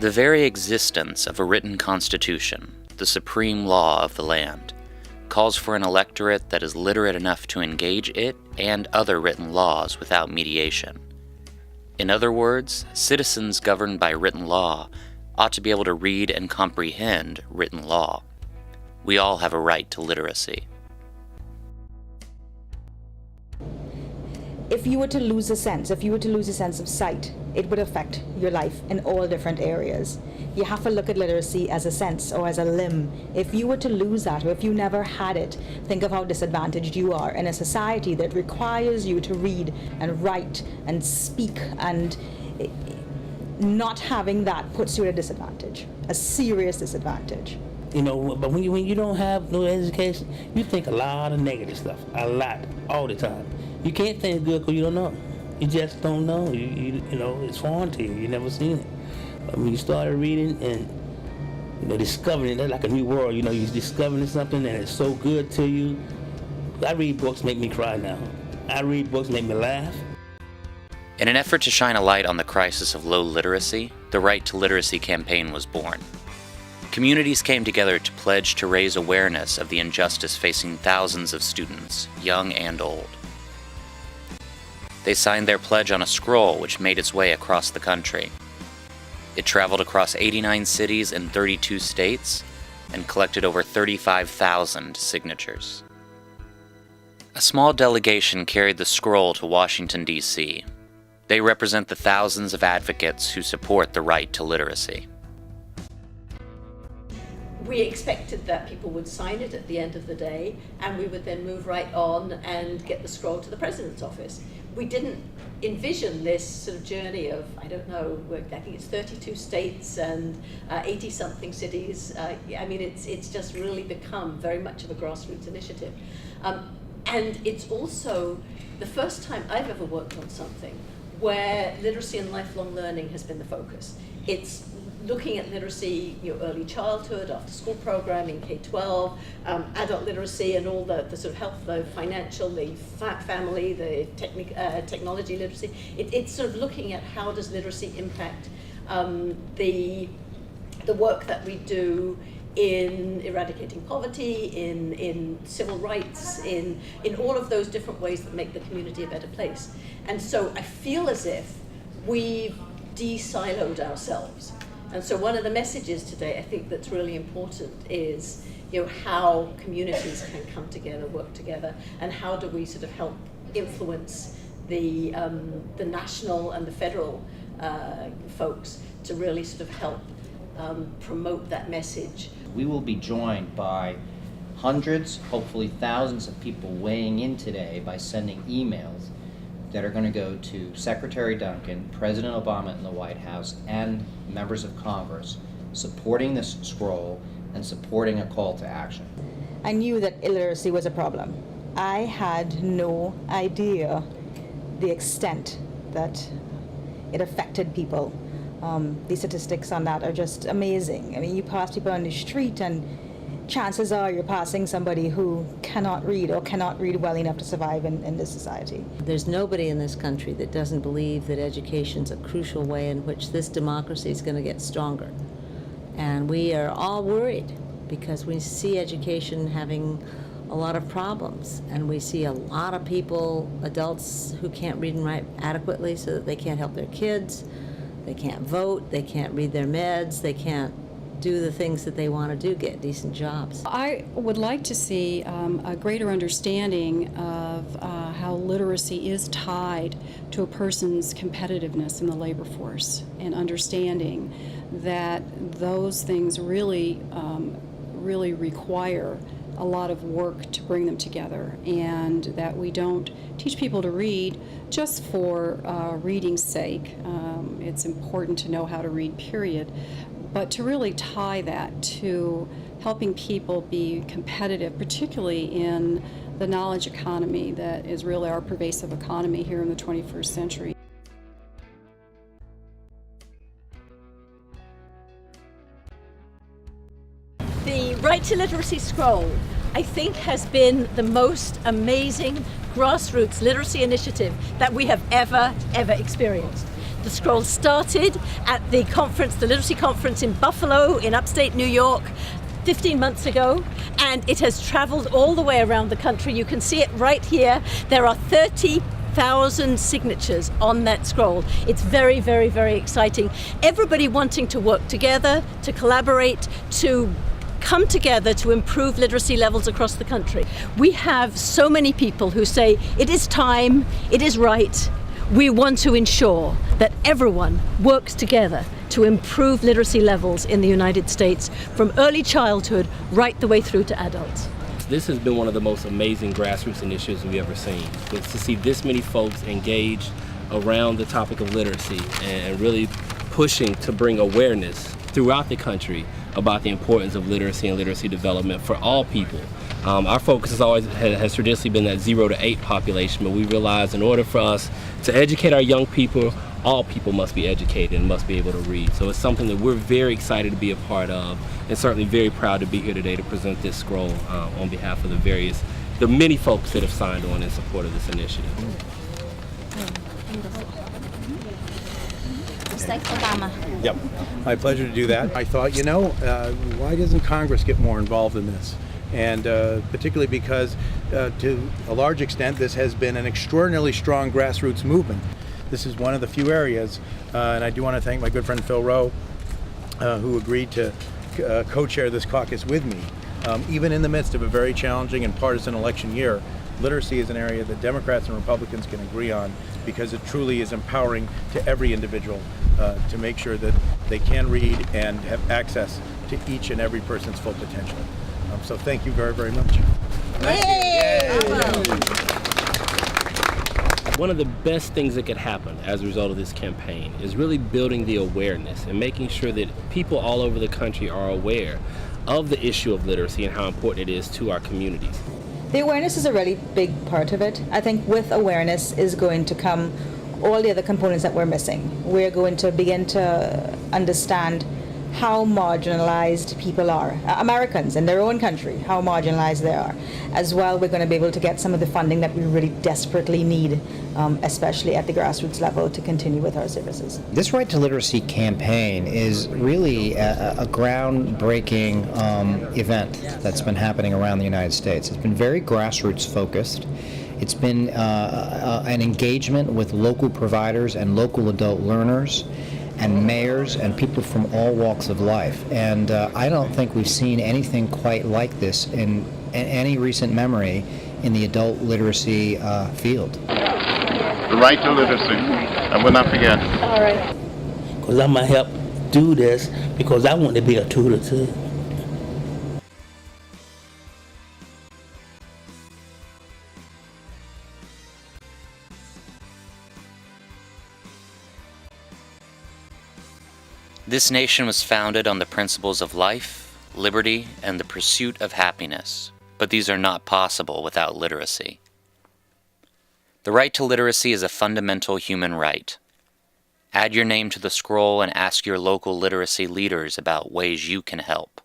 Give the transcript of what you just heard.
The very existence of a written constitution, the supreme law of the land, calls for an electorate that is literate enough to engage it and other written laws without mediation. In other words, citizens governed by written law ought to be able to read and comprehend written law. We all have a right to literacy. If you were to lose a sense of sight, it would affect your life in all different areas. You have to look at literacy as a sense or as a limb. If you were to lose that, or if you never had it, think of how disadvantaged you are in a society that requires you to read and write and speak, and not having that puts you at a disadvantage, a serious disadvantage. You know, but when you don't have no education, you think a lot of negative stuff, a lot, all the time. You can't think good because you don't know. You just don't know. You know, it's foreign to you. You never seen it. But when you started reading and discovering it, that's like a new world. You're discovering something and it's so good to you. I read books make me cry now. I read books make me laugh. In an effort to shine a light on the crisis of low literacy, the Right to Literacy campaign was born. Communities came together to pledge to raise awareness of the injustice facing thousands of students, young and old. They signed their pledge on a scroll which made its way across the country. It traveled across 89 cities in 32 states and collected over 35,000 signatures. A small delegation carried the scroll to Washington, D.C. They represent the thousands of advocates who support the right to literacy. We expected that people would sign it at the end of the day, and we would then move right on and get the scroll to the president's office. We didn't envision this sort of journey of, I think it's 32 states and 80-something cities. It's just really become very much of a grassroots initiative. And it's also the first time I've ever worked on something where literacy and lifelong learning has been the focus. It's looking at literacy, early childhood, after school programming, K-12, adult literacy, and all the sort of health, the financial, the family, the technology literacy. It's sort of looking at how does literacy impact the work that we do in eradicating poverty, in civil rights, in all of those different ways that make the community a better place. And so I feel as if we've de-siloed ourselves. And so one of the messages today, I think that's really important is, how communities can come together, work together, and how do we sort of help influence the national and the federal folks to really sort of help promote that message. We will be joined by hundreds, hopefully thousands of people weighing in today by sending emails that are going to go to Secretary Duncan, President Obama in the White House, and members of Congress supporting this scroll and supporting a call to action. I knew that illiteracy was a problem. I had no idea the extent that it affected people. The statistics on that are just amazing. I mean, you pass people on the street and chances are you're passing somebody who cannot read or cannot read well enough to survive in this society. There's nobody in this country that doesn't believe that education's a crucial way in which this democracy is going to get stronger. And we are all worried because we see education having a lot of problems, and we see a lot of people, adults, who can't read and write adequately so that they can't help their kids, they can't vote, they can't read their meds, they can't do the things that they want to do, get decent jobs. I would like to see a greater understanding of how literacy is tied to a person's competitiveness in the labor force, and understanding that those things really require a lot of work to bring them together, and that we don't teach people to read just for reading's sake. It's important to know how to read, period. But to really tie that to helping people be competitive, particularly in the knowledge economy that is really our pervasive economy here in the 21st century. The Right to Literacy scroll, I think, has been the most amazing grassroots literacy initiative that we have ever experienced. The scroll started at the conference, the Literacy Conference in Buffalo in upstate New York 15 months ago, and it has traveled all the way around the country. You can see it right here. There are 30,000 signatures on that scroll. It's very, very, very exciting. Everybody wanting to work together, to collaborate, to come together to improve literacy levels across the country. We have so many people who say, it is time, it is right. We want to ensure that everyone works together to improve literacy levels in the United States from early childhood right the way through to adults. This has been one of the most amazing grassroots initiatives we've ever seen. It's to see this many folks engaged around the topic of literacy and really pushing to bring awareness throughout the country about the importance of literacy and literacy development for all people. Our focus has traditionally been that 0 to 8 population, but we realize in order for us to educate our young people, all people must be educated and must be able to read. So it's something that we're very excited to be a part of, and certainly very proud to be here today to present this scroll on behalf of the many folks that have signed on in support of this initiative. Yep, my pleasure to do that. I thought, why doesn't Congress get more involved in this? And particularly because, to a large extent, this has been an extraordinarily strong grassroots movement. This is one of the few areas, and I do want to thank my good friend Phil Rowe, who agreed to co-chair this caucus with me. Even in the midst of a very challenging and partisan election year, literacy is an area that Democrats and Republicans can agree on, because it truly is empowering to every individual to make sure that they can read and have access to each and every person's full potential. So thank you very, very much. One of the best things that could happen as a result of this campaign is really building the awareness and making sure that people all over the country are aware of the issue of literacy and how important it is to our communities. The awareness is a really big part of it. I think with awareness is going to come all the other components that we're missing. We're going to begin to understand how marginalized people are, Americans in their own country, how marginalized they are. As well, we're going to be able to get some of the funding that we really desperately need, especially at the grassroots level, to continue with our services. This Right to Literacy campaign is really a groundbreaking event that's been happening around the United States. It's been very grassroots focused. It's been an engagement with local providers and local adult learners and mayors and people from all walks of life. And I don't think we've seen anything quite like this in any recent memory in the adult literacy field. The right to literacy. I will not forget. All right. Because I'm going to help do this because I want to be a tutor too. This nation was founded on the principles of life, liberty, and the pursuit of happiness, but these are not possible without literacy. The right to literacy is a fundamental human right. Add your name to the scroll and ask your local literacy leaders about ways you can help.